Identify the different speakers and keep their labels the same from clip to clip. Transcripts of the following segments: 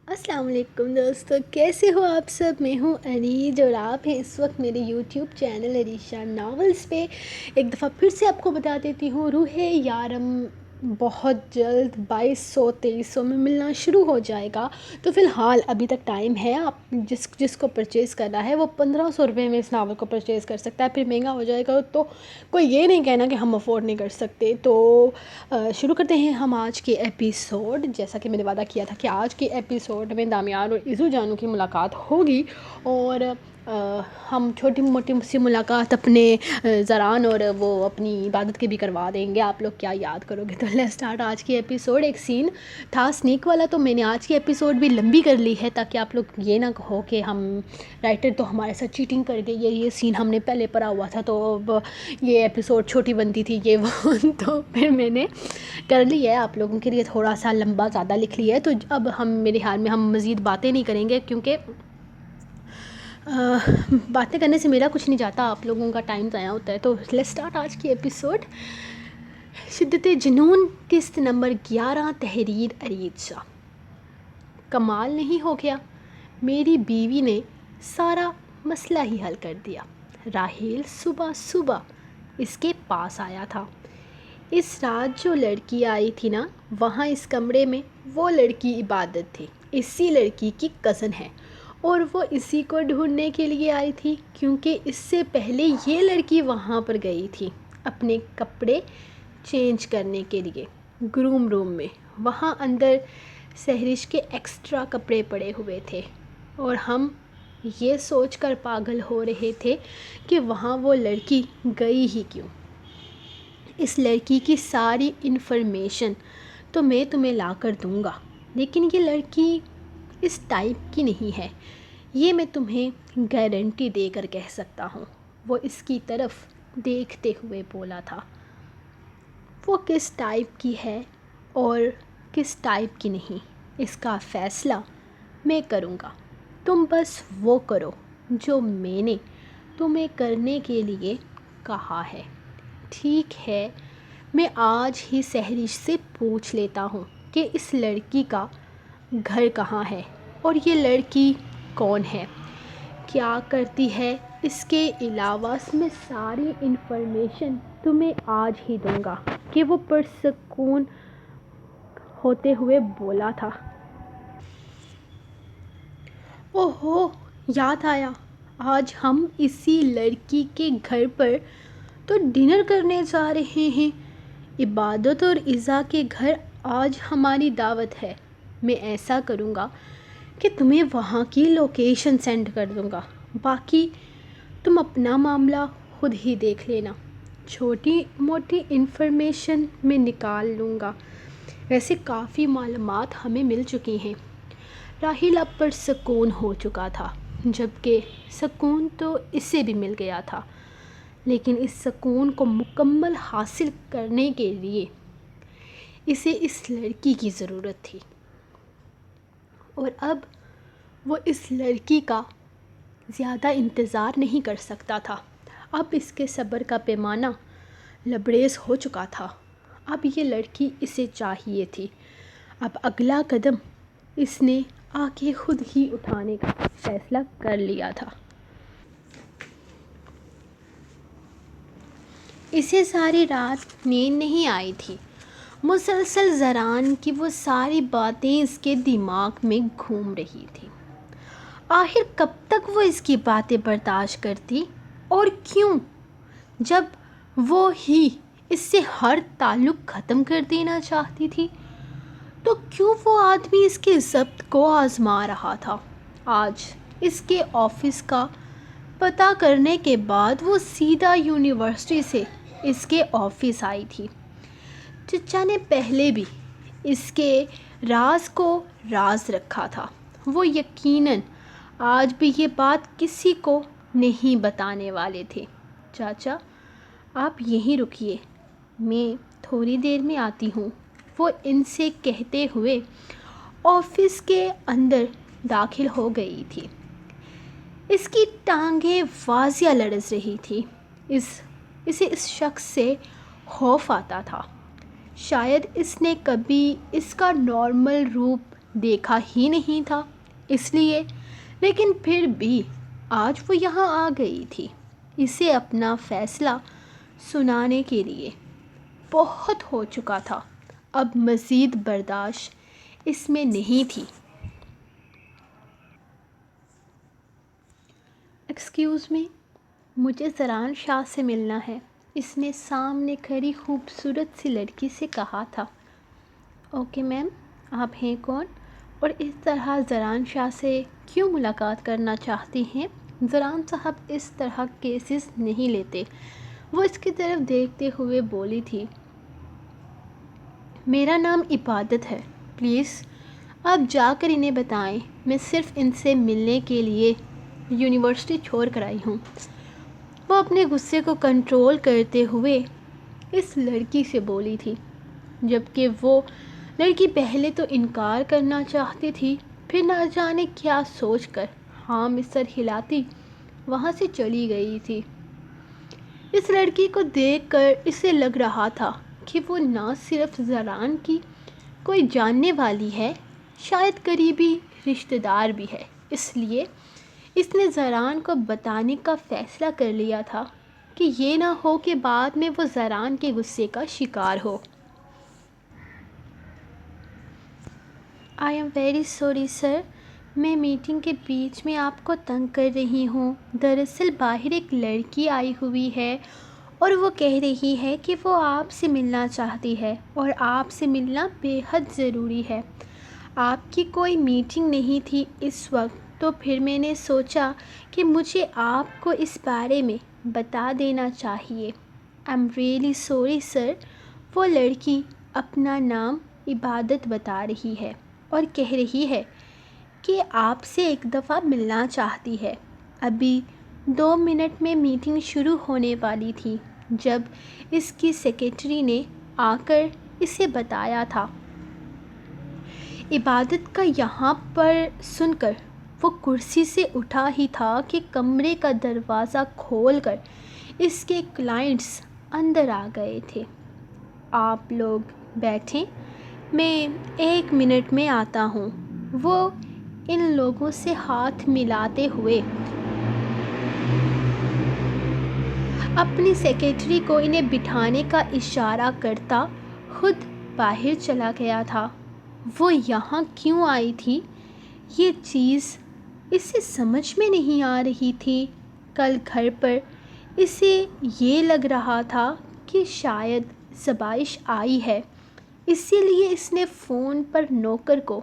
Speaker 1: السلام علیکم دوستو، کیسے ہو آپ سب؟ میں ہوں انیج اور آپ ہیں اس وقت میرے یوٹیوب چینل عریشہ ناولز پہ۔ ایک دفعہ پھر سے آپ کو بتا دیتی ہوں، روح یارم بہت جلد 2200-2300 میں ملنا شروع ہو جائے گا۔ تو فی الحال ابھی تک ٹائم ہے، آپ جس کو پرچیز کرنا ہے وہ 1500 روپے میں اس ناول کو پرچیز کر سکتا ہے۔ پھر مہنگا ہو جائے گا تو کوئی یہ نہیں کہنا کہ ہم افورڈ نہیں کر سکتے۔ تو شروع کرتے ہیں ہم آج کے ایپیسوڈ۔ جیسا کہ میں نے وعدہ کیا تھا کہ آج کے ایپیسوڈ میں دامیان اور ایزو جانو کی ملاقات ہوگی، اور ہم چھوٹی موٹی سی ملاقات اپنے زران اور وہ اپنی عبادت کے بھی کروا دیں گے۔ آپ لوگ کیا یاد کرو گے؟ تو لیٹس اسٹارٹ آج کی ایپیسوڈ۔ ایک سین تھا سنیک والا، تو میں نے آج کی ایپیسوڈ بھی لمبی کر لی ہے تاکہ آپ لوگ یہ نہ کہو کہ ہم رائٹر تو ہمارے ساتھ چیٹنگ کر گئی ہے، یہ سین ہم نے پہلے پڑھا ہوا تھا تو اب یہ ایپیسوڈ چھوٹی بنتی تھی یہ وہ تو پھر میں نے کر لی ہے آپ لوگوں کے لیے، تھوڑا سا لمبا زیادہ لکھ لی ہے۔ تو اب ہم میرے خیال میں ہم مزید باتیں نہیں کریں گے، کیونکہ باتیں کرنے سے میرا کچھ نہیں جاتا، آپ لوگوں کا ٹائم ضائع ہوتا ہے۔ تو لیٹس اسٹارٹ آج کی ایپیسوڈ۔ شدت جنون، قسط نمبر 11، تحریر ارید شاہ۔ کمال نہیں ہو گیا، میری بیوی نے سارا مسئلہ ہی حل کر دیا۔ راحیل صبح صبح اس کے پاس آیا تھا۔ اس رات جو لڑکی آئی تھی نا، وہاں اس کمرے میں وہ لڑکی عبادت تھی، اسی لڑکی کی کزن ہے، اور وہ اسی کو ڈھونڈنے کے لیے آئی تھی، کیونکہ اس سے پہلے یہ لڑکی وہاں پر گئی تھی اپنے کپڑے چینج کرنے کے لیے گروم روم میں۔ وہاں اندر سہرش کے ایکسٹرا کپڑے پڑے ہوئے تھے، اور ہم یہ سوچ کر پاگل ہو رہے تھے کہ وہاں وہ لڑکی گئی ہی کیوں۔ اس لڑکی کی ساری انفارمیشن تو میں تمہیں لا کر دوں گا، لیکن یہ لڑکی اس ٹائپ کی نہیں ہے، یہ میں تمہیں گارنٹی دے کر کہہ سکتا ہوں۔ وہ اس کی طرف دیکھتے ہوئے بولا تھا۔ وہ کس ٹائپ کی ہے اور کس ٹائپ کی نہیں، اس کا فیصلہ میں کروں گا، تم بس وہ کرو جو میں نے تمہیں کرنے کے لیے کہا ہے۔ ٹھیک ہے، میں آج ہی سہرش سے پوچھ لیتا ہوں کہ اس لڑکی کا گھر کہاں ہے، اور یہ لڑکی کون ہے، کیا کرتی ہے۔ اس کے علاوہ میں ساری انفارمیشن تمہیں آج ہی دوں گا، کہ وہ پرسکون ہوتے ہوئے بولا تھا۔ اوہو، یاد آیا، آج ہم اسی لڑکی کے گھر پر تو ڈنر کرنے جا رہے ہیں۔ عبادت اور ایزا کے گھر آج ہماری دعوت ہے۔ میں ایسا کروں گا کہ تمہیں وہاں کی لوکیشن سینڈ کر دوں گا، باقی تم اپنا معاملہ خود ہی دیکھ لینا۔ چھوٹی موٹی انفارمیشن میں نکال لوں گا، ویسے کافی معلومات ہمیں مل چکی ہیں۔ راحیل اب پر سکون ہو چکا تھا، جبکہ سکون تو اسے بھی مل گیا تھا، لیکن اس سکون کو مکمل حاصل کرنے کے لیے اسے اس لڑکی کی ضرورت تھی، اور اب وہ اس لڑکی کا زیادہ انتظار نہیں کر سکتا تھا۔ اب اس کے صبر کا پیمانہ لبریز ہو چکا تھا، اب یہ لڑکی اسے چاہیے تھی۔ اب اگلا قدم اس نے آ کے خود ہی اٹھانے کا فیصلہ کر لیا تھا۔ اسے ساری رات نیند نہیں آئی تھی، مسلسل زران کی وہ ساری باتیں اس کے دماغ میں گھوم رہی تھیں۔ آخر کب تک وہ اس کی باتیں برداشت کرتی، اور کیوں؟ جب وہ ہی اس سے ہر تعلق ختم کر دینا چاہتی تھی، تو کیوں وہ آدمی اس کے ضبط کو آزما رہا تھا؟ آج اس کے آفس کا پتہ کرنے کے بعد وہ سیدھا یونیورسٹی سے اس کے آفس آئی تھی۔ چچا نے پہلے بھی اس کے راز کو راز رکھا تھا، وہ یقیناً آج بھی یہ بات کسی کو نہیں بتانے والے تھے۔ چاچا، آپ یہیں رکیے، میں تھوڑی دیر میں آتی ہوں، وہ ان سے کہتے ہوئے آفس کے اندر داخل ہو گئی تھی۔ اس کی ٹانگیں واضح لرز رہی تھی، اسے اس شخص سے خوف آتا تھا۔ شاید اس نے کبھی اس کا نارمل روپ دیکھا ہی نہیں تھا اس لیے، لیکن پھر بھی آج وہ یہاں آ گئی تھی اسے اپنا فیصلہ سنانے کے لیے۔ بہت ہو چکا تھا، اب مزید برداشت اس میں نہیں تھی۔ ایکسکیوز می، مجھے زران شاہ سے ملنا ہے، اس نے سامنے کھڑی خوبصورت سی لڑکی سے کہا تھا۔ اوکے میم، آپ ہیں کون اور اس طرح زران شاہ سے کیوں ملاقات کرنا چاہتی ہیں؟ زران صاحب اس طرح کیسز نہیں لیتے، وہ اس کی طرف دیکھتے ہوئے بولی تھی۔ میرا نام عبادت ہے، پلیز آپ جا کر انہیں بتائیں میں صرف ان سے ملنے کے لیے یونیورسٹی چھوڑ کر آئی ہوں۔ وہ اپنے غصے کو کنٹرول کرتے ہوئے اس لڑکی سے بولی تھی، جبکہ وہ لڑکی پہلے تو انکار کرنا چاہتی تھی، پھر نہ جانے کیا سوچ کر ہاں میں سر ہلاتی وہاں سے چلی گئی تھی۔ اس لڑکی کو دیکھ کر اسے لگ رہا تھا کہ وہ نہ صرف زران کی کوئی جاننے والی ہے، شاید قریبی رشتہ دار بھی ہے، اس لیے اس نے زران کو بتانے کا فیصلہ کر لیا تھا کہ یہ نہ ہو کہ بعد میں وہ زران کے غصے کا شکار ہو۔ I am very sorry sir, میں میٹنگ کے بیچ میں آپ کو تنگ کر رہی ہوں۔ دراصل باہر ایک لڑکی آئی ہوئی ہے اور وہ کہہ رہی ہے کہ وہ آپ سے ملنا چاہتی ہے اور آپ سے ملنا بے حد ضروری ہے۔ آپ کی کوئی میٹنگ نہیں تھی اس وقت، تو پھر میں نے سوچا کہ مجھے آپ کو اس بارے میں بتا دینا چاہیے۔ I am really sorry sir. وہ لڑکی اپنا نام عبادت بتا رہی ہے اور کہہ رہی ہے کہ آپ سے ایک دفعہ ملنا چاہتی ہے۔ ابھی 2 منٹ میں میٹنگ شروع ہونے والی تھی جب اس کی سیکریٹری نے آ کر اسے بتایا تھا۔ عبادت کا یہاں پر سن کر وہ کرسی سے اٹھا ہی تھا کہ کمرے کا دروازہ کھول کر اس کے کلائنٹس اندر آ گئے تھے۔ آپ لوگ بیٹھیں، میں 1 منٹ میں آتا ہوں۔ وہ ان لوگوں سے ہاتھ ملاتے ہوئے اپنی سیکریٹری کو انہیں بٹھانے کا اشارہ کرتا خود باہر چلا گیا تھا۔ وہ یہاں کیوں آئی تھی یہ چیز اسے سمجھ میں نہیں آ رہی تھی۔ کل گھر پر اسے یہ لگ رہا تھا کہ شاید زبائش آئی ہے، اسی لیے اس نے فون پر نوکر کو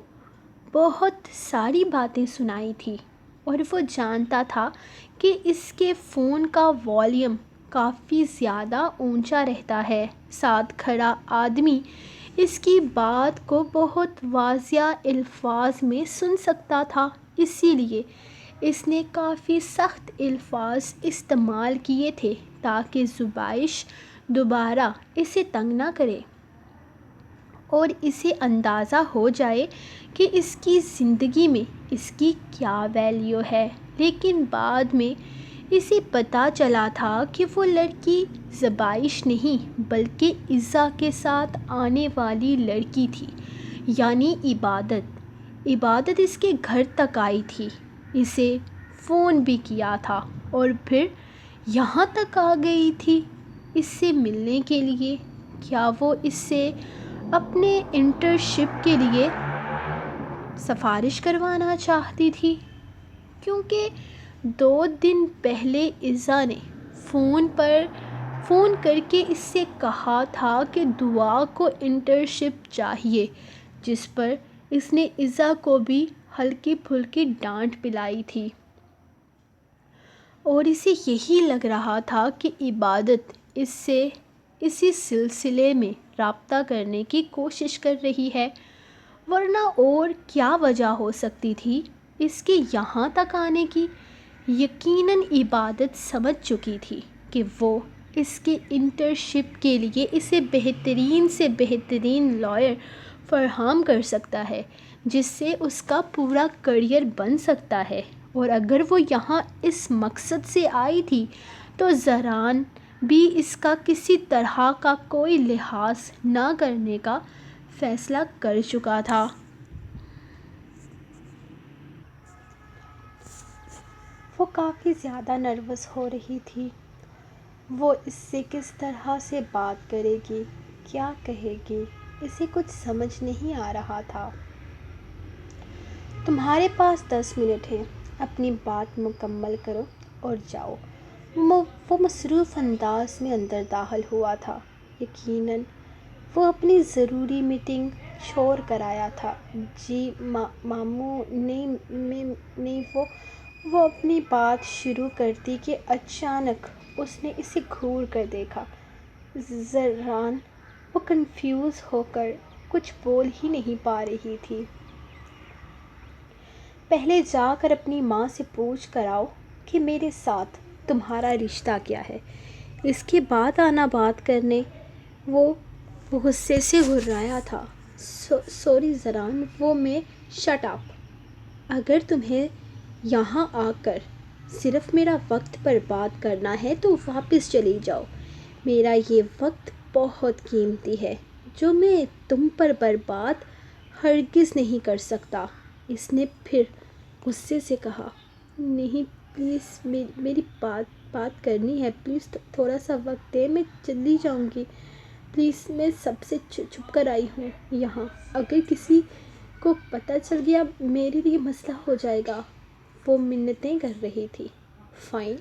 Speaker 1: بہت ساری باتیں سنائی تھی اور وہ جانتا تھا کہ اس کے فون کا والیوم کافی زیادہ اونچا رہتا ہے۔ ساتھ کھڑا آدمی اس کی بات کو بہت واضح الفاظ میں سن سکتا تھا، اسی لیے اس نے کافی سخت الفاظ استعمال کیے تھے تاکہ زبائش دوبارہ اسے تنگ نہ کرے اور اسے اندازہ ہو جائے کہ اس کی زندگی میں اس کی کیا ویلیو ہے۔ لیکن بعد میں اسے پتہ چلا تھا کہ وہ لڑکی زبائش نہیں بلکہ عزا کے ساتھ آنے والی لڑکی تھی، یعنی عبادت۔ عبادت اس کے گھر تک آئی تھی، اسے فون بھی کیا تھا اور پھر یہاں تک آ گئی تھی اس سے ملنے کے لیے۔ کیا وہ اس سے اپنے انٹرنشپ کے لیے سفارش کروانا چاہتی تھی؟ کیونکہ 2 دن پہلے عزا نے فون کر کے اس سے کہا تھا کہ دعا کو انٹرنشپ چاہیے، جس پر اس نے عزا کو بھی ہلکی پھلکی ڈانٹ پلائی تھی، اور اسے یہی لگ رہا تھا کہ عبادت اس سے اسی سلسلے میں رابطہ کرنے کی کوشش کر رہی ہے، ورنہ اور کیا وجہ ہو سکتی تھی اس کے یہاں تک آنے کی۔ یقیناً عبادت سمجھ چکی تھی کہ وہ اس کے انٹرنشپ کے لیے اسے بہترین سے بہترین لائر فراہم کر سکتا ہے جس سے اس کا پورا کریئر بن سکتا ہے، اور اگر وہ یہاں اس مقصد سے آئی تھی تو زران بھی اس کا کسی طرح کا کوئی لحاظ نہ کرنے کا فیصلہ کر چکا تھا۔ کافی زیادہ نروس ہو رہی تھی۔ وہ اس سے کس طرح سے بات کرے گی، کیا کہے گی، اسے کچھ سمجھ نہیں آ رہا تھا۔ تمہارے پاس 10 منٹ ہیں، اپنی بات مکمل کرو اور جاؤ۔ وہ مصروف انداز میں اندر داخل ہوا تھا۔ یقیناً وہ اپنی ضروری میٹنگ چھوڑ کر آیا تھا۔ جی ماموں، نہیں وہ اپنی بات شروع کرتی کہ اچانک اس نے اسے گھور کر دیکھا۔ زران، وہ کنفیوز ہو کر کچھ بول ہی نہیں پا رہی تھی۔ پہلے جا کر اپنی ماں سے پوچھ کر آؤ کہ میرے ساتھ تمہارا رشتہ کیا ہے، اس کے بعد آنا بات کرنے۔ وہ غصے سے گھبرایا تھا۔ Sorry Zaran, shut up. اگر تمہیں یہاں آ کر صرف میرا وقت برباد کرنا ہے تو واپس چلی جاؤ۔ میرا یہ وقت بہت قیمتی ہے جو میں تم پر برباد ہرگز نہیں کر سکتا۔ اس نے پھر غصے سے کہا، نہیں پلیز، میری بات کرنی ہے، پلیز تھوڑا سا وقت دے، میں چلی جاؤں گی، پلیز، میں سب سے چھپ کر آئی ہوں یہاں، اگر کسی کو پتہ چل گیا میرے لیے مسئلہ ہو جائے گا۔ وہ منتیں کر رہی تھی۔ فائن،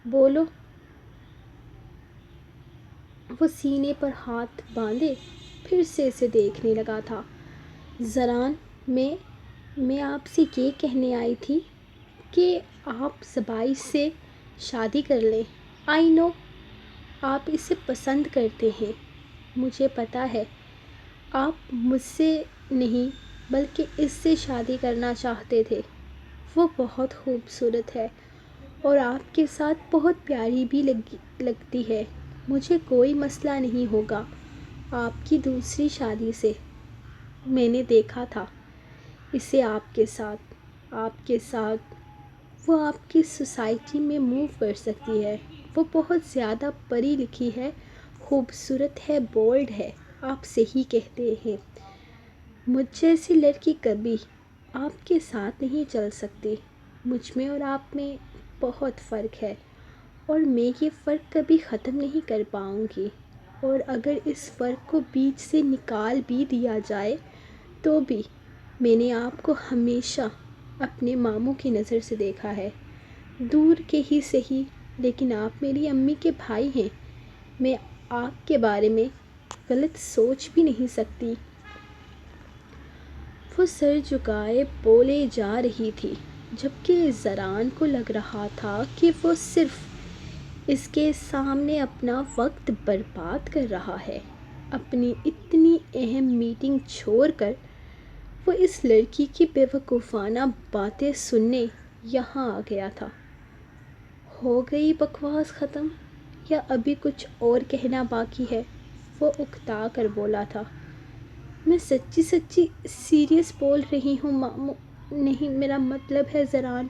Speaker 1: بولو۔ وہ سینے پر ہاتھ باندھے پھر سے اسے دیکھنے لگا تھا۔ زران، میں آپ سے یہ کہنے آئی تھی کہ آپ زبائش سے شادی کر لیں۔ آئی نو آپ اسے پسند کرتے ہیں، مجھے پتہ ہے۔ آپ مجھ سے نہیں بلکہ اس سے شادی کرنا چاہتے تھے۔ وہ بہت خوبصورت ہے اور آپ کے ساتھ بہت پیاری بھی لگتی ہے۔ مجھے کوئی مسئلہ نہیں ہوگا آپ کی دوسری شادی سے۔ میں نے دیکھا تھا اسے آپ کے ساتھ۔ وہ آپ کی سوسائٹی میں موو کر سکتی ہے۔ وہ بہت زیادہ پڑھی لکھی ہے، خوبصورت ہے، بولڈ ہے۔ آپ صحیح کہتے ہیں، مجھ جیسی لڑکی کبھی آپ کے ساتھ نہیں چل سکتی۔ مجھ میں اور آپ میں بہت فرق ہے اور میں یہ فرق کبھی ختم نہیں کر پاؤں گی، اور اگر اس فرق کو بیچ سے نکال بھی دیا جائے تو بھی میں نے آپ کو ہمیشہ اپنے ماموں کی نظر سے دیکھا ہے، دور کے ہی صحیح، لیکن آپ میری امی کے بھائی ہیں۔ میں آپ کے بارے میں غلط سوچ بھی نہیں سکتی۔ وہ سر جھکائے بولے جا رہی تھی، جبکہ زران کو لگ رہا تھا کہ وہ صرف اس کے سامنے اپنا وقت برباد کر رہا ہے۔ اپنی اتنی اہم میٹنگ چھوڑ کر وہ اس لڑکی کی بیوقوفانہ باتیں سننے یہاں آ گیا تھا۔ ہو گئی بکواس ختم یا ابھی کچھ اور کہنا باقی ہے؟ وہ اکتا کر بولا تھا۔ میں سچی سیریس بول رہی ہوں ماموں، نہیں، میرا مطلب ہے زران،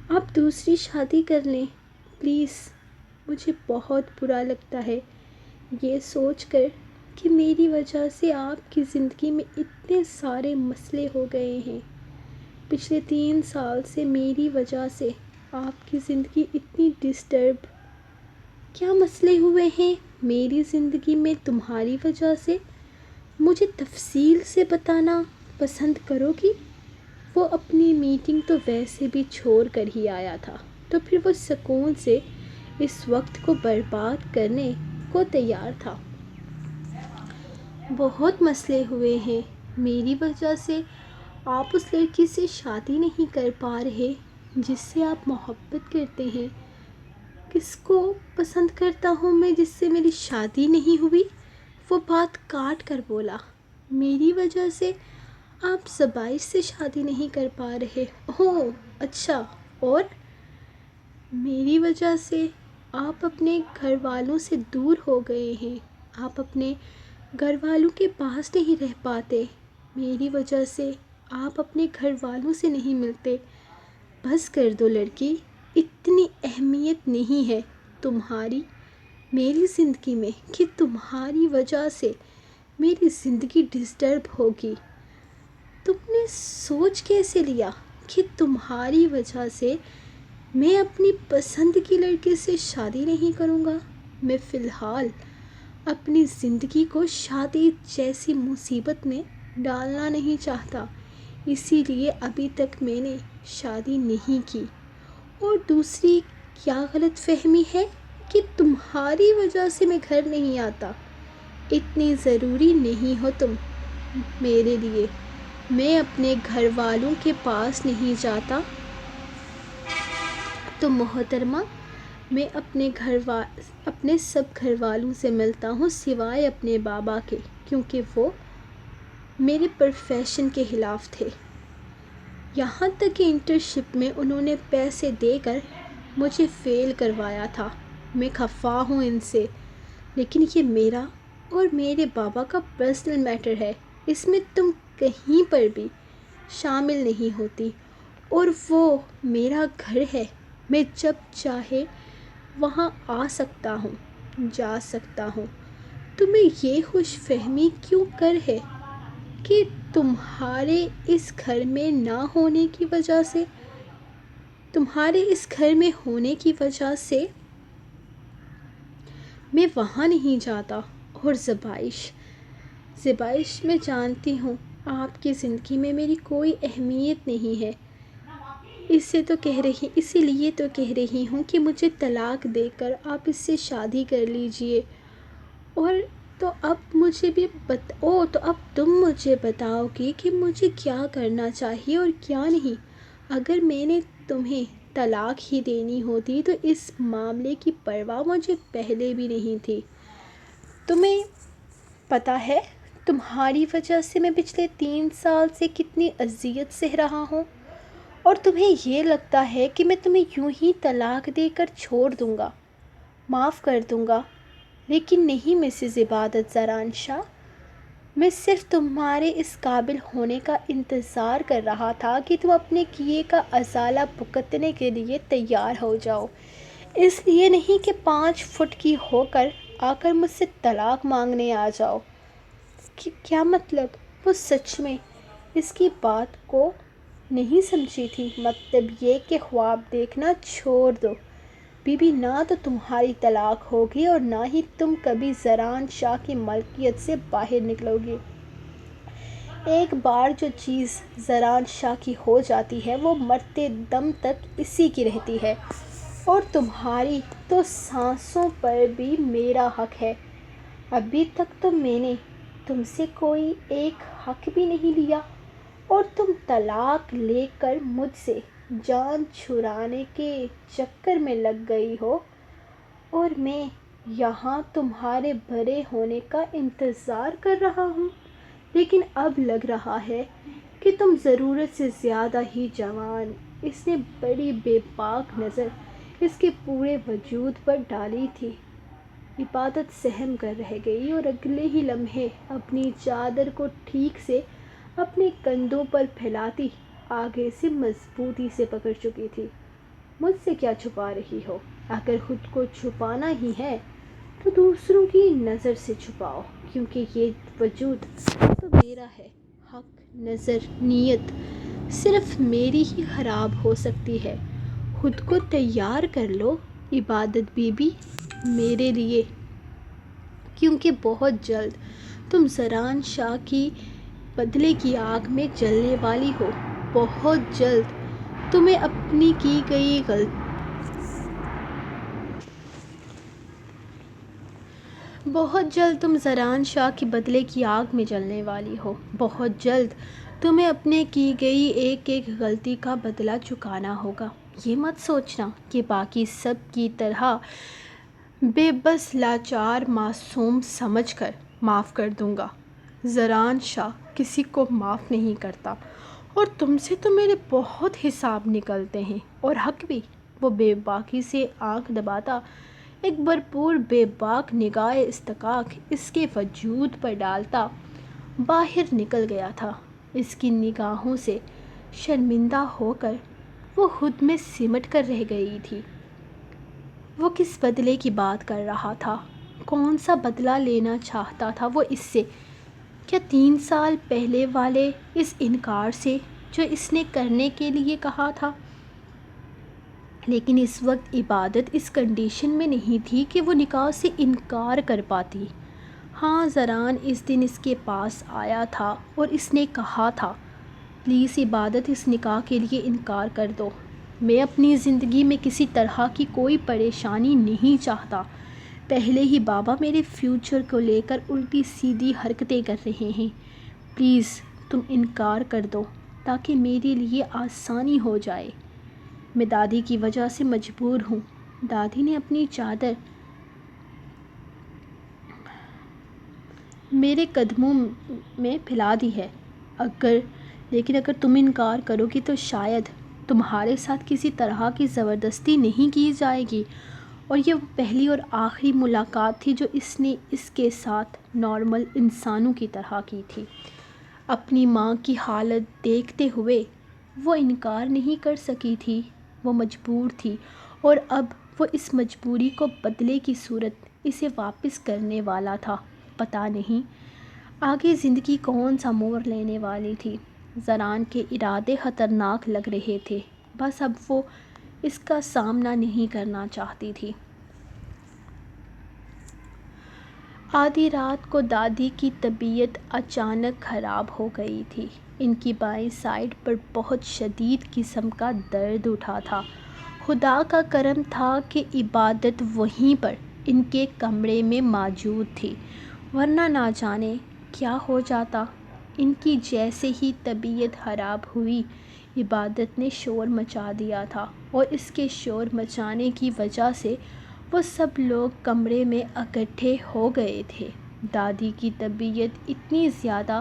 Speaker 1: آپ دوسری شادی کر لیں پلیز۔ مجھے بہت برا لگتا ہے یہ سوچ کر کہ میری وجہ سے آپ کی زندگی میں اتنے سارے مسئلے ہو گئے ہیں۔ پچھلے 3 سال سے میری وجہ سے آپ کی زندگی اتنی ڈسٹرب۔ کیا مسئلے ہوئے ہیں میری زندگی میں تمہاری وجہ سے؟ مجھے تفصیل سے بتانا پسند کرو گی؟ وہ اپنی میٹنگ تو ویسے بھی چھوڑ کر ہی آیا تھا، تو پھر وہ سکون سے اس وقت کو برباد کرنے کو تیار تھا۔ بہت مسئلے ہوئے ہیں میری وجہ سے۔ آپ اس لڑکی سے شادی نہیں کر پا رہے جس سے آپ محبت کرتے ہیں۔ کس کو پسند کرتا ہوں میں جس سے میری شادی نہیں ہوئی؟ وہ بات کاٹ کر بولا، میری وجہ سے آپ زبائش سے شادی نہیں کر پا رہے؟ اوہ اچھا، اور؟ میری وجہ سے آپ اپنے گھر والوں سے دور ہو گئے ہیں، آپ اپنے گھر والوں کے پاس نہیں رہ پاتے، میری وجہ سے آپ اپنے گھر والوں سے نہیں ملتے۔ بس کر دو لڑکی، اتنی اہمیت نہیں ہے تمہاری میری زندگی میں کہ تمہاری وجہ سے میری زندگی ڈسٹرب ہوگی۔ تم نے سوچ کیسے لیا کہ تمہاری وجہ سے میں اپنی پسند کی لڑکے سے شادی نہیں کروں گا۔ میں فی الحال اپنی زندگی کو شادی جیسی مصیبت میں ڈالنا نہیں چاہتا، اسی لیے ابھی تک میں نے شادی نہیں کی۔ اور دوسری کیا غلط فہمی ہے کہ تمہاری وجہ سے میں گھر نہیں آتا۔ اتنی ضروری نہیں ہو تم میرے لیے۔ میں اپنے گھر والوں کے پاس نہیں جاتا تو محترمہ، میں اپنے سب گھر والوں سے ملتا ہوں سوائے اپنے بابا کے، کیونکہ وہ میرے پروفیشن کے خلاف تھے۔ یہاں تک کہ انٹرنشپ میں انہوں نے پیسے دے کر مجھے فیل کروایا تھا۔ میں خفا ہوں ان سے، لیکن یہ میرا اور میرے بابا کا پرسنل میٹر ہے، اس میں تم کہیں پر بھی شامل نہیں ہوتی۔ اور وہ میرا گھر ہے، میں جب چاہے وہاں آ سکتا ہوں، جا سکتا ہوں۔ تمہیں یہ خوش فہمی کیوں کر ہے کہ تمہارے اس گھر میں ہونے کی وجہ سے میں وہاں نہیں جاتا؟ اور زبائش میں جانتی ہوں آپ کی زندگی میں میری کوئی اہمیت نہیں ہے، اسی لیے تو کہہ رہی ہوں کہ مجھے طلاق دے کر آپ اس سے شادی کر لیجئے۔ اور تو اب تم مجھے بتاؤ گی کہ مجھے کیا کرنا چاہیے اور کیا نہیں۔ اگر میں نے تمہیں طلاق ہی دینی ہوتی تو اس معاملے کی پرواہ مجھے پہلے بھی نہیں تھی۔ تمہیں پتہ ہے تمہاری وجہ سے میں پچھلے 3 سال سے کتنی اذیت سہ رہا ہوں، اور تمہیں یہ لگتا ہے کہ میں تمہیں یوں ہی طلاق دے کر چھوڑ دوں گا، معاف کر دوں گا۔ لیکن نہیں مسز عبادت زران شاہ، میں صرف تمہارے اس قابل ہونے کا انتظار کر رہا تھا کہ تم اپنے کیے کا ازالہ بھگتنے کے لیے تیار ہو جاؤ، اس لیے نہیں کہ 5 فٹ کی ہو کر آ کر مجھ سے طلاق مانگنے آ جاؤ۔ کیا مطلب؟ وہ سچ میں اس کی بات کو نہیں سمجھی تھی۔ مطلب یہ کہ خواب دیکھنا چھوڑ دو بی بی، نہ تو تمہاری طلاق ہوگی اور نہ ہی تم کبھی زران شاہ کی ملکیت سے باہر نکلو گی۔ ایک بار جو چیز زران شاہ کی ہو جاتی ہے وہ مرتے دم تک اسی کی رہتی ہے، اور تمہاری تو سانسوں پر بھی میرا حق ہے۔ ابھی تک تو میں نے تم سے کوئی ایک حق بھی نہیں لیا، اور تم طلاق لے کر مجھ سے جان چھڑانے کے چکر میں لگ گئی ہو، اور میں یہاں تمہارے بڑے ہونے کا انتظار کر رہا ہوں۔ لیکن اب لگ رہا ہے کہ تم ضرورت سے زیادہ ہی جوان۔ اس نے بڑی بے باک نظر اس کے پورے وجود پر ڈالی تھی۔ عبادت سہم کر رہ گئی اور اگلے ہی لمحے اپنی چادر کو ٹھیک سے اپنے کندھوں پر پھیلاتی آگے سے مضبوطی سے پکڑ چکی تھی۔ مجھ سے کیا چھپا رہی ہو؟ اگر خود کو چھپانا ہی ہے تو دوسروں کی نظر سے چھپاؤ، کیونکہ یہ وجود تو میرا ہے۔ حق، نظر، نیت صرف میری ہی خراب ہو سکتی ہے۔ خود کو تیار کر لو عبادت بی بی میرے لیے، کیونکہ بہت جلد تم زران شاہ کی بدلے کی آگ میں جلنے والی ہو۔ بہت جلد تمہیں اپنی کی گئی بہت جلد تم زران شاہ کی بدلے کی آگ میں جلنے والی ہو۔ بہت جلد تمہیں اپنے کی گئی ایک ایک غلطی کا بدلہ چکانا ہوگا۔ یہ مت سوچنا کہ باقی سب کی طرح بے بس لاچار معصوم سمجھ کر معاف کر دوں گا۔ زران شاہ کسی کو معاف نہیں کرتا، اور تم سے تو میرے بہت حساب نکلتے ہیں، اور حق بھی۔ وہ بے باکی سے آنکھ دباتا ایک بھرپور بے باک نگاہ استحقاق اس کے وجود پر ڈالتا باہر نکل گیا تھا۔ اس کی نگاہوں سے شرمندہ ہو کر وہ خود میں سمٹ کر رہ گئی تھی۔ وہ کس بدلے کی بات کر رہا تھا؟ کون سا بدلہ لینا چاہتا تھا وہ اس سے؟ کیا 3 سال پہلے والے اس انکار سے جو اس نے کرنے کے لیے کہا تھا؟ لیکن اس وقت عبادت اس کنڈیشن میں نہیں تھی کہ وہ نکاح سے انکار کر پاتی۔ ہاں، زران اس دن اس کے پاس آیا تھا اور اس نے کہا تھا، پلیز عبادت، اس نکاح کے لیے انکار کر دو۔ میں اپنی زندگی میں کسی طرح کی کوئی پریشانی نہیں چاہتا۔ پہلے ہی بابا میرے فیوچر کو لے کر الٹی سیدھی حرکتیں کر رہے ہیں۔ پلیز تم انکار کر دو تاکہ میرے لیے آسانی ہو جائے۔ میں دادی کی وجہ سے مجبور ہوں۔ دادی نے اپنی چادر میرے قدموں میں پھیلا دی ہے۔ لیکن اگر تم انکار کرو گی تو شاید تمہارے ساتھ کسی طرح کی زبردستی نہیں کی جائے گی، اور یہ وہ پہلی اور آخری ملاقات تھی جو اس نے اس کے ساتھ نارمل انسانوں کی طرح کی تھی۔ اپنی ماں کی حالت دیکھتے ہوئے وہ انکار نہیں کر سکی تھی، وہ مجبور تھی، اور اب وہ اس مجبوری کو بدلے کی صورت اسے واپس کرنے والا تھا۔ پتہ نہیں آگے زندگی کون سا موڑ لینے والی تھی۔ زران کے ارادے خطرناک لگ رہے تھے، بس اب وہ اس کا سامنا نہیں کرنا چاہتی تھی۔ آدھی رات کو دادی کی طبیعت اچانک خراب ہو گئی تھی۔ ان کی بائیں سائیڈ پر بہت شدید قسم کا درد اٹھا تھا۔ خدا کا کرم تھا کہ عبادت وہیں پر ان کے کمرے میں موجود تھی، ورنہ نہ جانے کیا ہو جاتا۔ ان کی جیسے ہی طبیعت خراب ہوئی، عبادت نے شور مچا دیا تھا، اور اس کے شور مچانے کی وجہ سے وہ سب لوگ کمرے میں اکٹھے ہو گئے تھے۔ دادی کی طبیعت اتنی زیادہ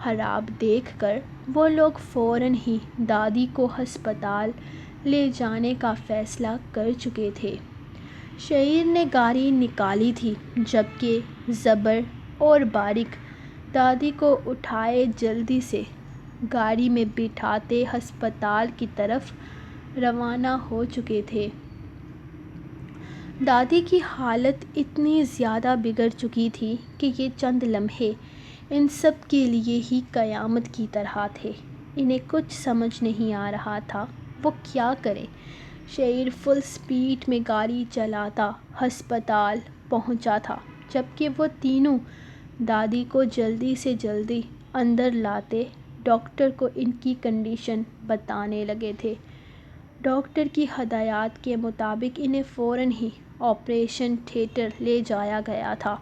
Speaker 1: خراب دیکھ کر وہ لوگ فوراً ہی دادی کو ہسپتال لے جانے کا فیصلہ کر چکے تھے۔ شعیر نے گاڑی نکالی تھی، جبکہ زبر اور بارق دادی کو اٹھائے جلدی سے گاڑی میں بٹھاتے ہسپتال کی طرف روانہ ہو چکے تھے۔ دادی کی حالت اتنی زیادہ بگڑ چکی تھی کہ یہ چند لمحے ان سب کے لیے ہی قیامت کی طرح تھے۔ انہیں کچھ سمجھ نہیں آ رہا تھا وہ کیا کریں۔ شعیر فل سپیڈ میں گاڑی چلاتا ہسپتال پہنچا تھا، جبکہ وہ تینوں دادی کو جلدی سے جلدی اندر لاتے ڈاکٹر کو ان کی کنڈیشن بتانے لگے تھے۔ ڈاکٹر کی ہدایات کے مطابق انہیں فوراً ہی آپریشن تھیٹر لے جایا گیا تھا۔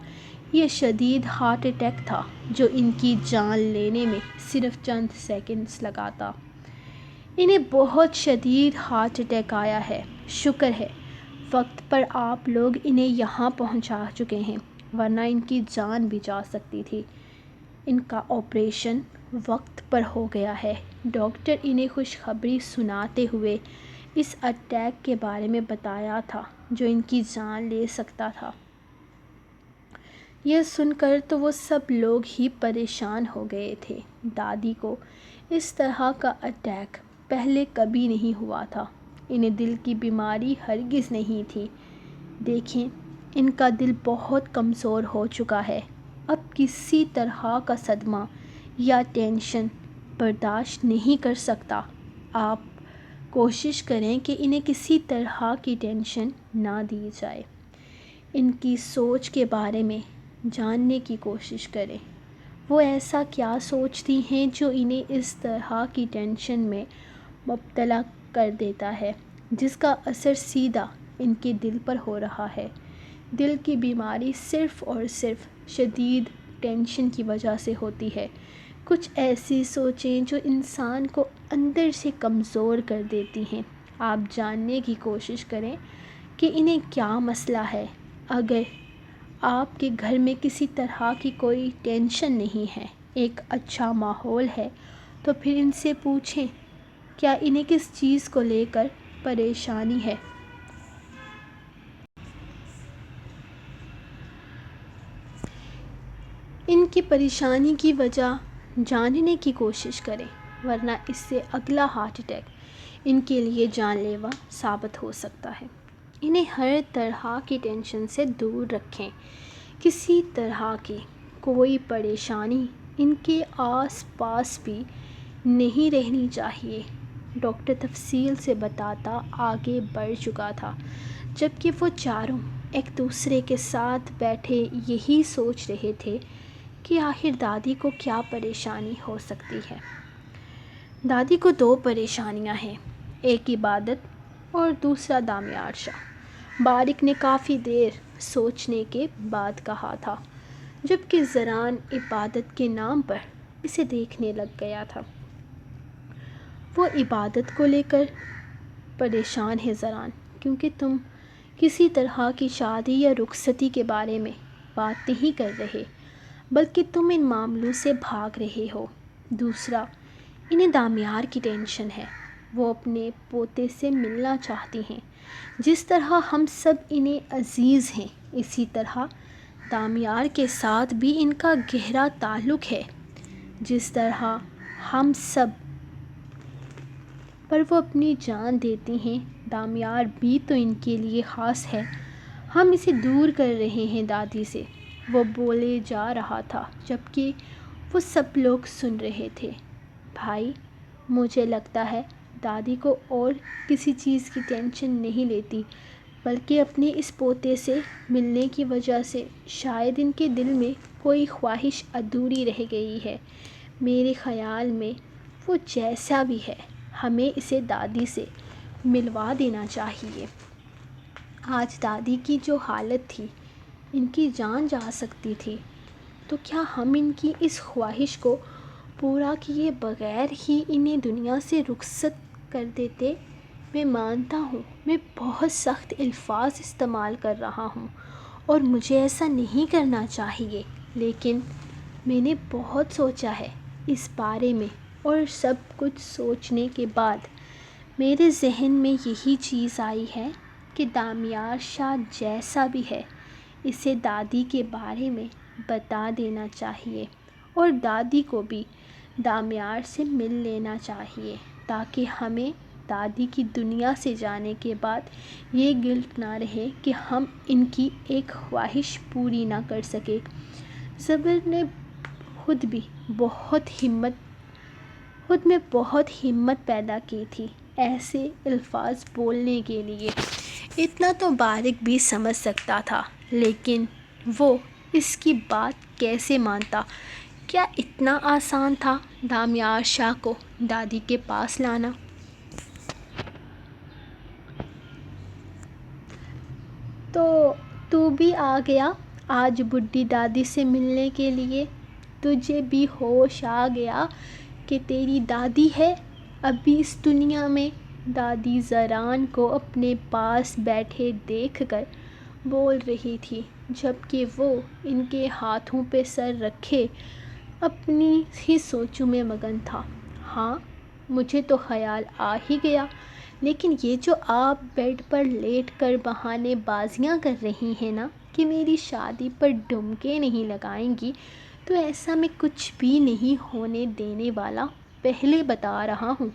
Speaker 1: یہ شدید ہارٹ اٹیک تھا جو ان کی جان لینے میں صرف چند سیکنڈز لگاتا۔ انہیں بہت شدید ہارٹ اٹیک آیا ہے۔ شکر ہے وقت پر آپ لوگ انہیں یہاں پہنچا چکے ہیں، ورنہ ان کی جان بھی جا سکتی تھی۔ ان کا آپریشن وقت پر ہو گیا ہے۔ ڈاکٹر انہیں خوشخبری سناتے ہوئے اس اٹیک کے بارے میں بتایا تھا جو ان کی جان لے سکتا تھا۔ یہ سن کر تو وہ سب لوگ ہی پریشان ہو گئے تھے۔ دادی کو اس طرح کا اٹیک پہلے کبھی نہیں ہوا تھا۔ انہیں دل کی بیماری ہرگز نہیں تھی۔ دیکھیں، ان کا دل بہت کمزور ہو چکا ہے، اب کسی طرح کا صدمہ یا ٹینشن برداشت نہیں کر سکتا۔ آپ کوشش کریں کہ انہیں کسی طرح کی ٹینشن نہ دی جائے۔ ان کی سوچ کے بارے میں جاننے کی کوشش کریں۔ وہ ایسا کیا سوچتی ہیں جو انہیں اس طرح کی ٹینشن میں مبتلا کر دیتا ہے، جس کا اثر سیدھا ان کے دل پر ہو رہا ہے۔ دل کی بیماری صرف اور صرف شدید ٹینشن کی وجہ سے ہوتی ہے۔ کچھ ایسی سوچیں جو انسان کو اندر سے کمزور کر دیتی ہیں۔ آپ جاننے کی کوشش کریں کہ انہیں کیا مسئلہ ہے۔ اگر آپ کے گھر میں کسی طرح کی کوئی ٹینشن نہیں ہے، ایک اچھا ماحول ہے، تو پھر ان سے پوچھیں کیا انہیں کس چیز کو لے کر پریشانی ہے۔ ان کی پریشانی کی وجہ جاننے کی کوشش کریں، ورنہ اس سے اگلا ہارٹ اٹیک ان کے لیے جان لیوا ثابت ہو سکتا ہے۔ انہیں ہر طرح کی ٹینشن سے دور رکھیں۔ کسی طرح کی کوئی پریشانی ان کے آس پاس بھی نہیں رہنی چاہیے۔ ڈاکٹر تفصیل سے بتاتا آگے بڑھ چکا تھا، جبکہ وہ چاروں ایک دوسرے کے ساتھ بیٹھے یہی سوچ رہے تھے کہ آخر دادی کو کیا پریشانی ہو سکتی ہے۔ دادی کو 2 پریشانیاں ہیں، ایک عبادت اور دوسرا دامیار شاہ، بارک نے کافی دیر سوچنے کے بعد کہا تھا، جبکہ زران عبادت کے نام پر اسے دیکھنے لگ گیا تھا۔ وہ عبادت کو لے کر پریشان ہے زران، کیونکہ تم کسی طرح کی شادی یا رخصتی کے بارے میں بات نہیں کر رہے، بلکہ تم ان معاملوں سے بھاگ رہے ہو۔ دوسرا، انہیں دامیار کی ٹینشن ہے، وہ اپنے پوتے سے ملنا چاہتی ہیں۔ جس طرح ہم سب انہیں عزیز ہیں، اسی طرح دامیار کے ساتھ بھی ان کا گہرا تعلق ہے۔ جس طرح ہم سب پر وہ اپنی جان دیتی ہیں، دامیار بھی تو ان کے لیے خاص ہے۔ ہم اسے دور کر رہے ہیں دادی سے، وہ بولے جا رہا تھا، جبکہ وہ سب لوگ سن رہے تھے۔ بھائی، مجھے لگتا ہے دادی کو اور کسی چیز کی ٹینشن نہیں لیتی، بلکہ اپنے اس پوتے سے ملنے کی وجہ سے شاید ان کے دل میں کوئی خواہش ادھوری رہ گئی ہے۔ میرے خیال میں وہ جیسا بھی ہے، ہمیں اسے دادی سے ملوا دینا چاہیے۔ آج دادی کی جو حالت تھی، ان کی جان جا سکتی تھی، تو کیا ہم ان کی اس خواہش کو پورا کیے بغیر ہی انہیں دنیا سے رخصت کر دیتے؟ میں مانتا ہوں میں بہت سخت الفاظ استعمال کر رہا ہوں اور مجھے ایسا نہیں کرنا چاہیے، لیکن میں نے بہت سوچا ہے اس بارے میں، اور سب کچھ سوچنے کے بعد میرے ذہن میں یہی چیز آئی ہے کہ دامیار شاہ جیسا بھی ہے، اسے دادی کے بارے میں بتا دینا چاہیے اور دادی کو بھی دامیار سے مل لینا چاہیے، تاکہ ہمیں دادی کی دنیا سے جانے کے بعد یہ گلٹ نہ رہے کہ ہم ان کی ایک خواہش پوری نہ کر سکے۔ صبر نے خود میں بہت ہمت پیدا کی تھی ایسے الفاظ بولنے کے لیے۔ اتنا تو بارک بھی سمجھ سکتا تھا، لیکن وہ اس کی بات کیسے مانتا؟ کیا اتنا آسان تھا دامیار شاہ کو دادی کے پاس لانا؟ تو بھی آ گیا آج بڈھی دادی سے ملنے کے لیے؟ تجھے بھی ہوش آ گیا کہ تیری دادی ہے اب بھی اس دنیا میں؟ دادی زران کو اپنے پاس بیٹھے دیکھ کر بول رہی تھی، جبکہ وہ ان کے ہاتھوں پہ سر رکھے اپنی ہی سوچوں میں مگن تھا۔ ہاں، مجھے تو خیال آ ہی گیا، لیکن یہ جو آپ بیڈ پر لیٹ کر بہانے بازیاں کر رہی ہیں نا کہ میری شادی پر ڈمکے نہیں لگائیں گی، تو ایسا میں کچھ بھی نہیں ہونے دینے والا، پہلے بتا رہا ہوں۔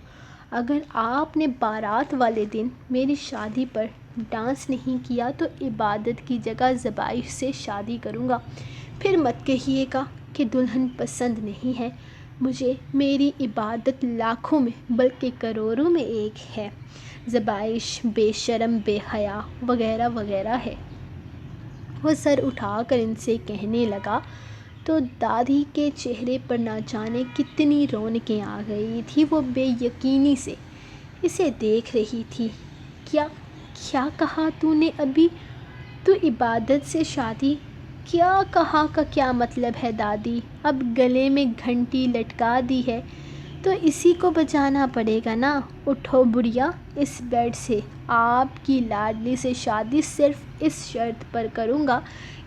Speaker 1: اگر آپ نے بارات والے دن میری شادی پر ڈانس نہیں کیا تو عبادت کی جگہ ذبائش سے شادی کروں گا۔ پھر مت کہیے گا کہ دلہن پسند نہیں ہے مجھے، میری عبادت لاکھوں میں بلکہ کروڑوں میں ایک ہے، ذبائش بے شرم، بے حیا وغیرہ وغیرہ ہے۔ وہ سر اٹھا کر ان سے کہنے لگا تو دادی کے چہرے پر نہ جانے کتنی رونقیں آ گئی تھیں۔ وہ بے یقینی سے اسے دیکھ رہی تھی۔ کیا کہا تو نے ابھی؟ تو عبادت سے شادی؟ کیا کہا کا کیا مطلب ہے دادی؟ اب گلے میں گھنٹی لٹکا دی ہے تو اسی کو بجانا پڑے گا نا۔ اٹھو بڑھیا اس بیڈ سے، آپ کی لاڈلی سے شادی صرف اس شرط پر کروں گا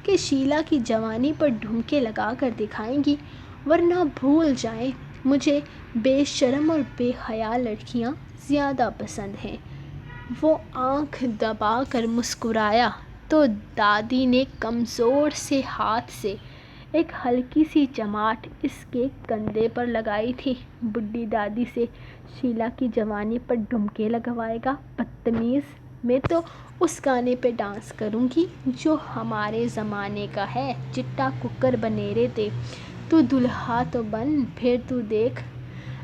Speaker 1: کہ شیلا کی جوانی پر ڈھمکے لگا کر دکھائیں گی، ورنہ بھول جائیں، مجھے بے شرم اور بے حیا لڑکیاں زیادہ پسند ہیں۔ وہ آنکھ دبا کر مسکرایا تو دادی نے کمزور سے ہاتھ سے ایک ہلکی سی چماٹ اس کے کندھے پر لگائی تھی۔ بڈھی دادی سے شیلا کی جوانی پر ڈمکے لگوائے گا، بدتمیز! میں تو اس گانے پہ ڈانس کروں گی جو ہمارے زمانے کا ہے، چٹا ککر بنیرے دے، تو دلہا تو بن، پھر تو دیکھ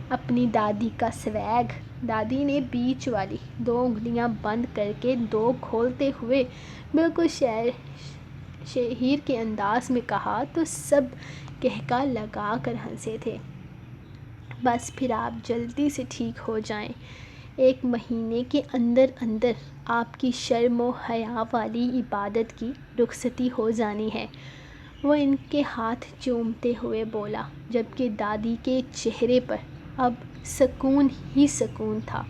Speaker 1: اپنی دادی کا سویگ۔ دادی نے بیچ والی 2 انگلیاں بند کر کے 2 کھولتے ہوئے بالکل شہیر کے انداز میں کہا تو سب کہکا لگا کر ہنسے تھے۔ بس پھر آپ جلدی سے ٹھیک ہو جائیں، 1 مہینے کے اندر اندر آپ کی شرم و حیا والی عبادت کی رخصتی ہو جانی ہے۔ وہ ان کے ہاتھ چومتے ہوئے بولا، جبکہ دادی کے چہرے پر اب سکون ہی سکون تھا،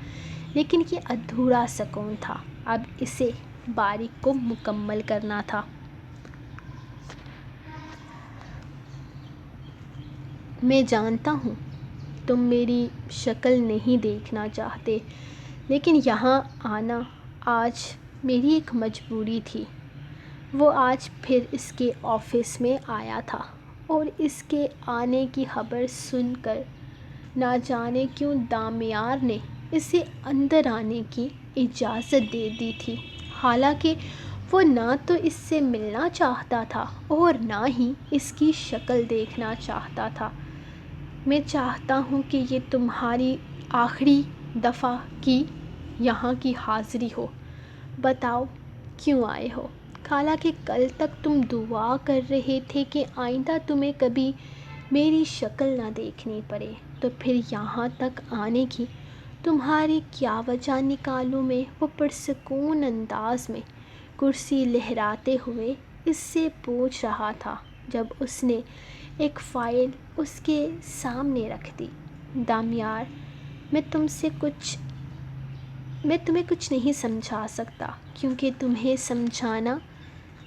Speaker 1: لیکن یہ ادھورا سکون تھا، اب اسے باریک کو مکمل کرنا تھا۔ میں جانتا ہوں تم میری شکل نہیں دیکھنا چاہتے، لیکن یہاں آنا آج میری ایک مجبوری تھی۔ وہ آج پھر اس کے آفس میں آیا تھا اور اس کے آنے کی خبر سن کر نہ جانے کیوں دامیار نے اسے اندر آنے کی اجازت دے دی تھی، حالانکہ وہ نہ تو اس سے ملنا چاہتا تھا اور نہ ہی اس کی شکل دیکھنا چاہتا تھا۔ میں چاہتا ہوں کہ یہ تمہاری آخری دفعہ کی یہاں کی حاضری ہو۔ بتاؤ کیوں آئے ہو؟ حالانکہ کل تک تم دعا کر رہے تھے کہ آئندہ تمہیں کبھی میری شکل نہ دیکھنی پڑے، تو پھر یہاں تک آنے کی تمہاری کیا وجہ نکالوں میں؟ وہ پرسکون انداز میں کرسی لہراتے ہوئے اس سے پوچھ رہا تھا جب اس نے ایک فائل اس کے سامنے رکھ دی۔ دامیار، میں تمہیں کچھ نہیں سمجھا سکتا، کیونکہ تمہیں سمجھانا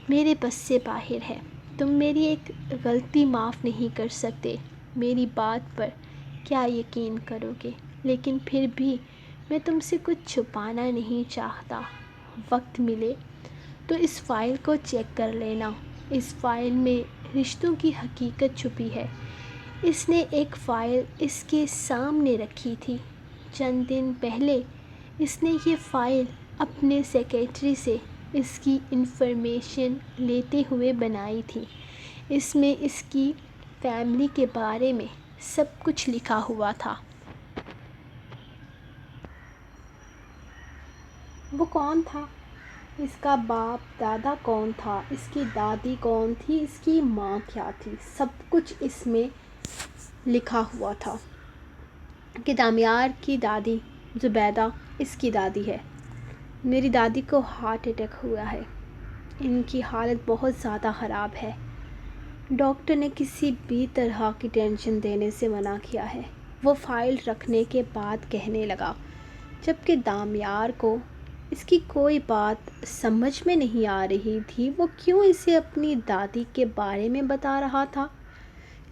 Speaker 1: میرے بس سے باہر ہے۔ تم میری ایک غلطی معاف نہیں کر سکتے، میری بات پر کیا یقین کرو گے، لیکن پھر بھی میں تم سے کچھ چھپانا نہیں چاہتا۔ وقت ملے تو اس فائل کو چیک کر لینا، اس فائل میں رشتوں کی حقیقت چھپی ہے۔ اس نے ایک فائل اس کے سامنے رکھی تھی۔ چند دن پہلے اس نے یہ فائل اپنے سیکریٹری سے اس کی انفارمیشن لیتے ہوئے بنائی تھی۔ اس میں اس کی فیملی کے بارے میں سب کچھ لکھا ہوا تھا۔ وہ کون تھا، اس کا باپ دادا کون تھا، اس کی دادی کون تھی، اس کی ماں کیا تھی، سب کچھ اس میں لکھا ہوا تھا کہ دامیار کی دادی زبیدہ اس کی دادی ہے۔ میری دادی کو ہارٹ اٹیک ہوا ہے، ان کی حالت بہت زیادہ خراب ہے، ڈاکٹر نے کسی بھی طرح کی ٹینشن دینے سے منع کیا ہے۔ وہ فائل رکھنے کے بعد کہنے لگا، جبکہ دامیار کو اس کی کوئی بات سمجھ میں نہیں آ رہی تھی، وہ کیوں اسے اپنی دادی کے بارے میں بتا رہا تھا؟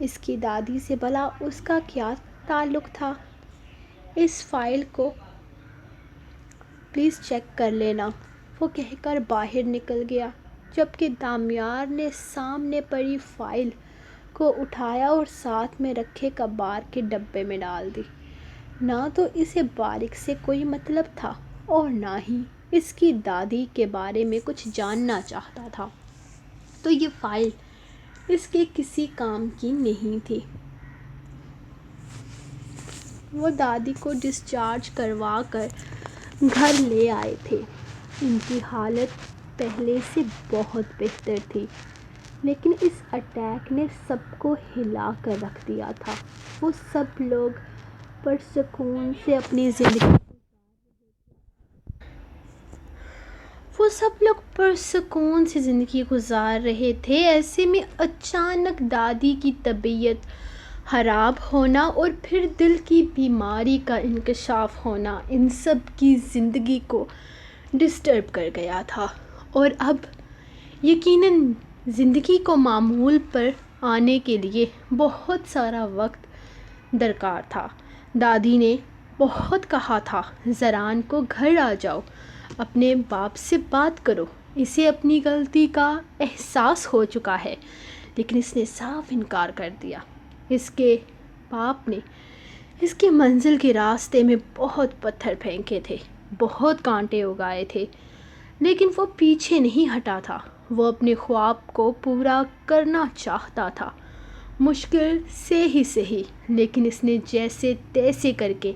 Speaker 1: اس کی دادی سے بھلا اس کا کیا تعلق تھا؟ اس فائل کو پلیز چیک کر لینا، وہ کہہ کر باہر نکل گیا، جبکہ دامیار نے سامنے پڑی فائل کو اٹھایا اور ساتھ میں رکھے کباڑ کے ڈبے میں ڈال دی۔ نہ تو اسے باریک سے کوئی مطلب تھا اور نہ ہی اس کی دادی کے بارے میں کچھ جاننا چاہتا تھا، تو یہ فائل اس کے کسی کام کی نہیں تھی۔ وہ دادی کو ڈسچارج کروا کر گھر لے آئے تھے۔ ان کی حالت پہلے سے بہت بہتر تھی، لیکن اس اٹیک نے سب کو ہلا کر رکھ دیا تھا۔ وہ سب لوگ پرسکون سے زندگی گزار رہے تھے۔ ایسے میں اچانک دادی کی طبیعت خراب ہونا اور پھر دل کی بیماری کا انکشاف ہونا ان سب کی زندگی کو ڈسٹرب کر گیا تھا، اور اب یقیناً زندگی کو معمول پر آنے کے لیے بہت سارا وقت درکار تھا۔ دادی نے بہت کہا تھا، زران کو گھر آ جاؤ، اپنے باپ سے بات کرو، اسے اپنی غلطی کا احساس ہو چکا ہے، لیکن اس نے صاف انکار کر دیا۔ اس کے باپ نے اس کی منزل کے راستے میں بہت پتھر پھینکے تھے، بہت کانٹے اگائے تھے، لیکن وہ پیچھے نہیں ہٹا تھا۔ وہ اپنے خواب کو پورا کرنا چاہتا تھا، مشکل سے ہی سہی، لیکن اس نے جیسے تیسے کر کے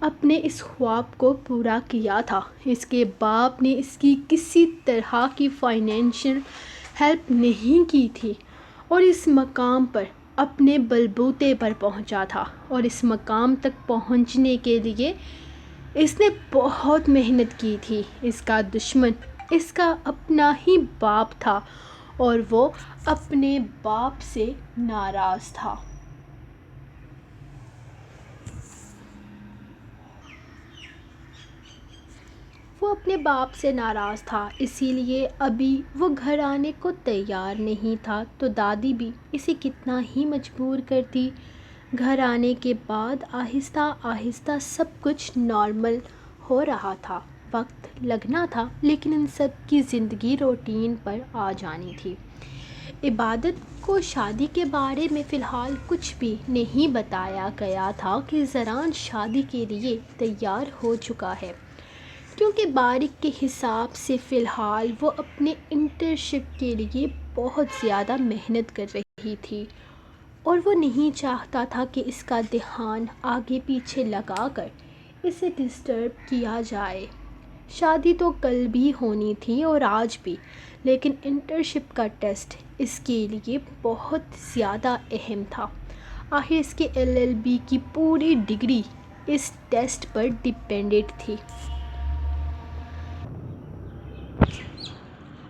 Speaker 1: اپنے اس خواب کو پورا کیا تھا۔ اس کے باپ نے اس کی کسی طرح کی فائنینشیل ہیلپ نہیں کی تھی اور اس مقام پر اپنے بلبوتے پر پہنچا تھا، اور اس مقام تک پہنچنے کے لیے اس نے بہت محنت کی تھی۔ اس کا دشمن اس کا اپنا ہی باپ تھا اور وہ اپنے باپ سے ناراض تھا۔ وہ اپنے باپ سے ناراض تھا، اسی لیے ابھی وہ گھر آنے کو تیار نہیں تھا، تو دادی بھی اسے کتنا ہی مجبور کرتی۔ گھر آنے کے بعد آہستہ آہستہ سب کچھ نارمل ہو رہا تھا۔ وقت لگنا تھا، لیکن ان سب کی زندگی روٹین پر آ جانی تھی۔ عبادت کو شادی کے بارے میں فی الحال کچھ بھی نہیں بتایا گیا تھا کہ زران شادی کے لیے تیار ہو چکا ہے، کیونکہ باریک کے حساب سے فی الحال وہ اپنے انٹرنشپ کے لیے بہت زیادہ محنت کر رہی تھی، اور وہ نہیں چاہتا تھا کہ اس کا دھیان آگے پیچھے لگا کر اسے ڈسٹرب کیا جائے۔ شادی تو کل بھی ہونی تھی اور آج بھی، لیکن انٹرنشپ کا ٹیسٹ اس کے لیے بہت زیادہ اہم تھا۔ آخر اس کے LLB کی پوری ڈگری اس ٹیسٹ پر ڈیپینڈنٹ تھی۔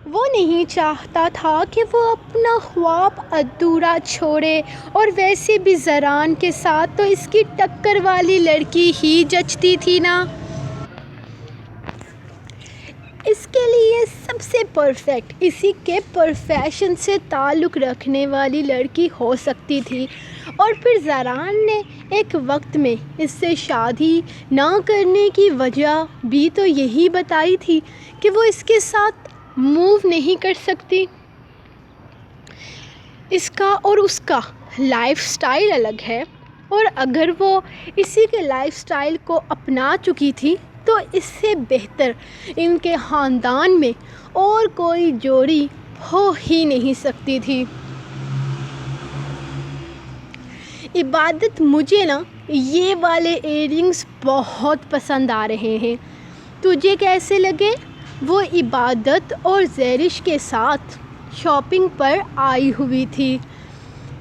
Speaker 1: وہ نہیں چاہتا تھا کہ وہ اپنا خواب ادھورا چھوڑے، اور ویسے بھی زران کے ساتھ تو اس کی ٹکر والی لڑکی ہی جچتی تھی نا۔ اس کے لیے سب سے پرفیکٹ اسی کے پروفیشن سے تعلق رکھنے والی لڑکی ہو سکتی تھی، اور پھر زران نے ایک وقت میں اس سے شادی نہ کرنے کی وجہ بھی تو یہی بتائی تھی کہ وہ اس کے ساتھ موو نہیں کر سکتی۔ اس کا اور اس کا لائف سٹائل الگ ہے، اور اگر وہ اسی کے لائف سٹائل کو اپنا چکی تھی تو اس سے بہتر ان کے خاندان میں اور کوئی جوڑی ہو ہی نہیں سکتی تھی۔ عبادت، مجھے نا یہ والے ایئرنگز بہت پسند آ رہے ہیں، تجھے کیسے لگے؟ وہ عبادت اور زیرش کے ساتھ شاپنگ پر آئی ہوئی تھی۔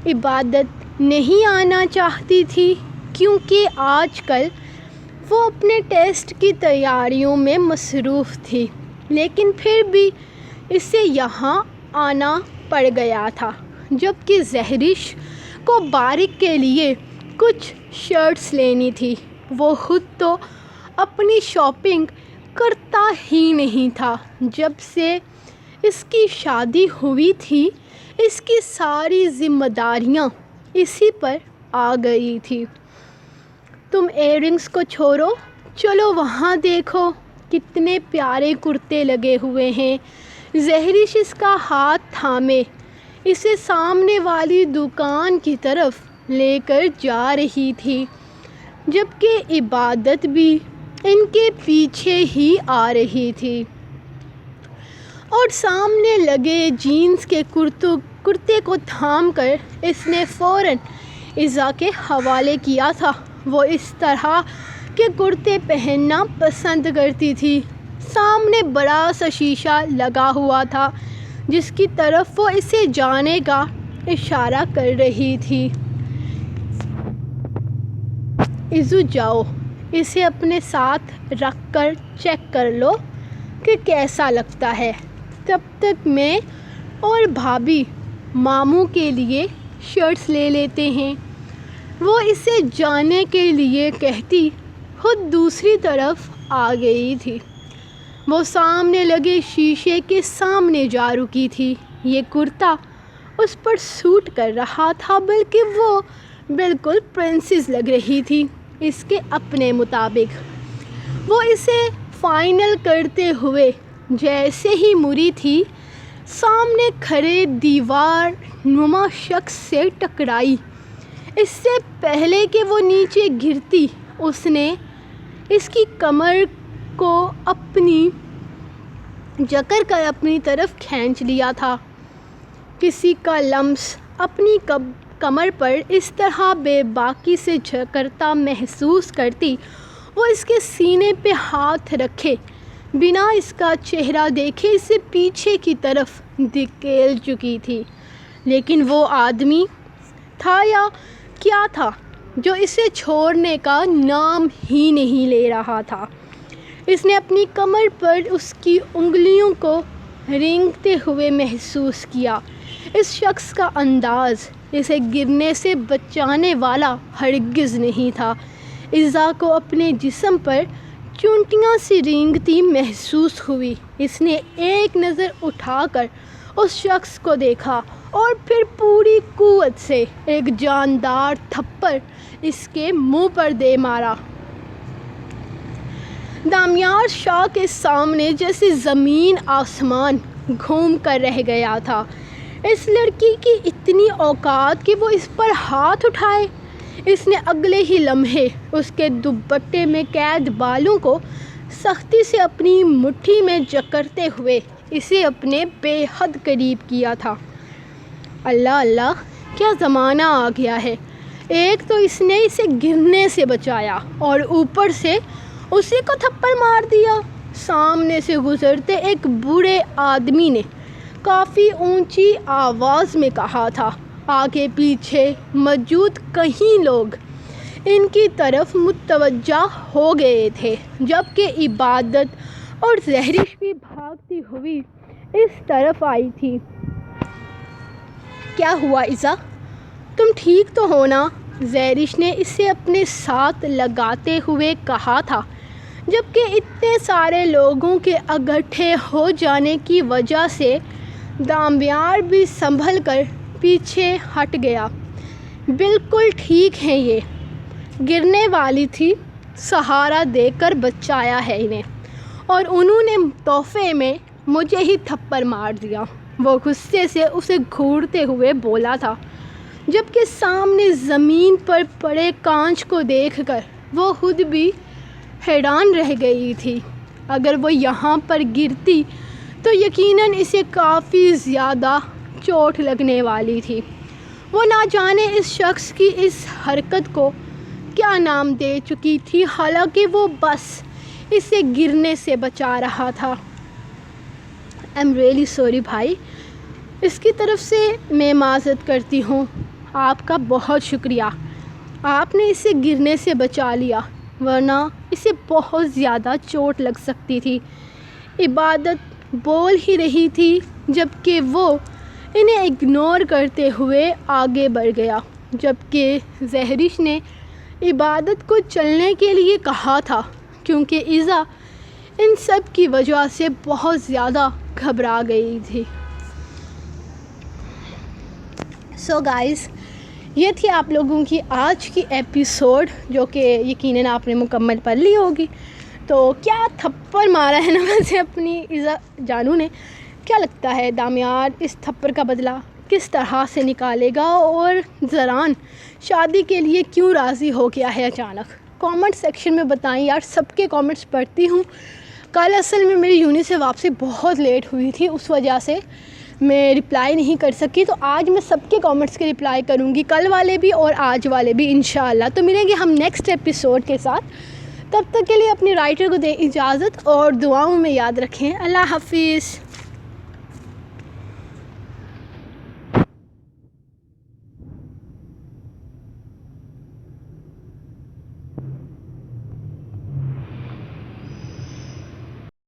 Speaker 1: عبادت نہیں آنا چاہتی تھی کیونکہ آج کل وہ اپنے ٹیسٹ کی تیاریوں میں مصروف تھی، لیکن پھر بھی اسے یہاں آنا پڑ گیا تھا، جبکہ زہرش کو باریک کے لیے کچھ شرٹس لینی تھی۔ وہ خود تو اپنی شاپنگ کرتا ہی نہیں تھا۔ جب سے اس کی شادی ہوئی تھی، اس کی ساری ذمہ داریاں اسی پر آ گئی تھی۔ تم ایئرنگز کو چھوڑو، چلو وہاں دیکھو کتنے پیارے کرتے لگے ہوئے ہیں۔ زہرش اس کا ہاتھ تھامے اسے سامنے والی دکان کی طرف لے کر جا رہی تھی، جبکہ عبادت بھی ان کے پیچھے ہی آ رہی تھی، اور سامنے لگے جینس کے کرتے کو تھام کر اس نے فوراً ایزا کے حوالے کیا تھا۔ وہ اس طرح کے کرتے پہننا پسند کرتی تھی۔ سامنے بڑا سا شیشہ لگا ہوا تھا جس کی طرف وہ اسے جانے کا اشارہ کر رہی تھی۔ ایزو، جاؤ اسے اپنے ساتھ رکھ کر چیک کر لو کہ کیسا لگتا ہے، تب تک میں اور بھابھی ماموں کے لیے شرٹس لے لیتے ہیں۔ وہ اسے جانے کے لیے کہتی خود دوسری طرف آ گئی تھی۔ وہ سامنے لگے شیشے کے سامنے جا رکی تھی۔ یہ کرتا اس پر سوٹ کر رہا تھا، بلکہ وہ بالکل پرنسس لگ رہی تھی اس کے اپنے مطابق۔ وہ اسے فائنل کرتے ہوئے جیسے ہی مڑی تھی، سامنے کھڑے دیوار نما شخص سے ٹکرائی۔ اس سے پہلے کہ وہ نیچے گرتی، اس نے اس کی کمر کو جکڑ کر اپنی طرف کھینچ لیا تھا۔ کسی کا لمس اپنی کمر پر اس طرح بے باکی سے جکڑتا محسوس کرتی وہ اس کے سینے پہ ہاتھ رکھے بنا اس کا چہرہ دیکھے اسے پیچھے کی طرف دھکیل چکی تھی، لیکن وہ آدمی تھا یا کیا تھا جو اسے چھوڑنے کا نام ہی نہیں لے رہا تھا۔ اس نے اپنی کمر پر اس کی انگلیوں کو رینگتے ہوئے محسوس کیا۔ اس شخص کا انداز اسے گرنے سے بچانے والا ہرگز نہیں تھا۔ ایزا کو اپنے جسم پر چونٹیاں سی رینگتی محسوس ہوئی۔ اس نے ایک نظر اٹھا کر اس شخص کو دیکھا اور پھر پوری قوت سے ایک جاندار تھپڑ اس کے منہ پر دے مارا۔ دامیار شاہ کے سامنے جیسے زمین آسمان گھوم کر رہ گیا تھا۔ اس لڑکی کی اتنی اوقات کہ وہ اس پر ہاتھ اٹھائے۔ اس نے اگلے ہی لمحے اس کے دوپٹے میں قید بالوں کو سختی سے اپنی مٹھی میں جکڑتے ہوئے اسے اپنے بے حد قریب کیا تھا۔ اللہ اللہ، کیا زمانہ آ گیا ہے! ایک تو اس نے اسے گرنے سے بچایا اور اوپر سے اسی کو تھپڑ مار دیا۔ سامنے سے گزرتے ایک بوڑھے آدمی نے کافی اونچی آواز میں کہا تھا۔ آگے پیچھے موجود کئی لوگ ان کی طرف متوجہ ہو گئے تھے، جبکہ عبادت اور زہرش بھی بھاگتی ہوئی اس طرف آئی تھی۔ کیا ہوا ایزا؟ تم ٹھیک تو ہو نا؟ زہرش نے اسے اپنے ساتھ لگاتے ہوئے کہا تھا، جبکہ اتنے سارے لوگوں کے اکٹھے ہو جانے کی وجہ سے دامیار بھی سنبھل کر پیچھے ہٹ گیا۔ بالکل ٹھیک ہے، یہ گرنے والی تھی، سہارا دے کر بچایا ہے انہیں، اور انہوں نے تحفے میں مجھے ہی تھپڑ مار دیا، وہ غصے سے اسے گھورتے ہوئے بولا تھا، جبکہ سامنے زمین پر پڑے کانچ کو دیکھ کر وہ خود بھی حیران رہ گئی تھی۔ اگر وہ یہاں پر گرتی تو یقیناً اسے کافی زیادہ چوٹ لگنے والی تھی۔ وہ نہ جانے اس شخص کی اس حرکت کو کیا نام دے چکی تھی، حالانکہ وہ بس اسے گرنے سے بچا رہا تھا۔ I'm really sorry بھائی، اس کی طرف سے میں معذرت کرتی ہوں۔ آپ کا بہت شکریہ، آپ نے اسے گرنے سے بچا لیا، ورنہ اسے بہت زیادہ چوٹ لگ سکتی تھی۔ عبادت بول ہی رہی تھی جبکہ وہ انہیں اگنور کرتے ہوئے آگے بڑھ گیا، جبکہ زہرش نے عبادت کو چلنے کے لیے کہا تھا، کیونکہ ایزا ان سب کی وجہ سے بہت زیادہ گھبرا گئی تھی۔ سو گائز، یہ تھی آپ لوگوں کی آج کی ایپیسوڈ، جو کہ یقیناً آپ نے مکمل پڑھ لی ہوگی۔ تو کیا تھپڑ مارا ہے نا ویسے اپنی ایزا جانو نے؟ کیا لگتا ہے دامیار اس تھپڑ کا بدلہ کس طرح سے نکالے گا، اور زران شادی کے لیے کیوں راضی ہو گیا ہے اچانک؟ کامنٹ سیکشن میں بتائیں یار، سب کے کامنٹس پڑھتی ہوں۔ کل اصل میں میری یونی سے واپسی بہت لیٹ ہوئی تھی، اس وجہ سے میں رپلائی نہیں کر سکی، تو آج میں سب کے کامنٹس کے رپلائی کروں گی، کل والے بھی اور آج والے بھی انشاءاللہ۔ تو ملیں گے ہم نیکسٹ ایپیسوڈ کے ساتھ، تب تک کے لیے اپنی رائٹر کو دیں اجازت اور دعاؤں میں یاد رکھیں۔ اللہ حافظ۔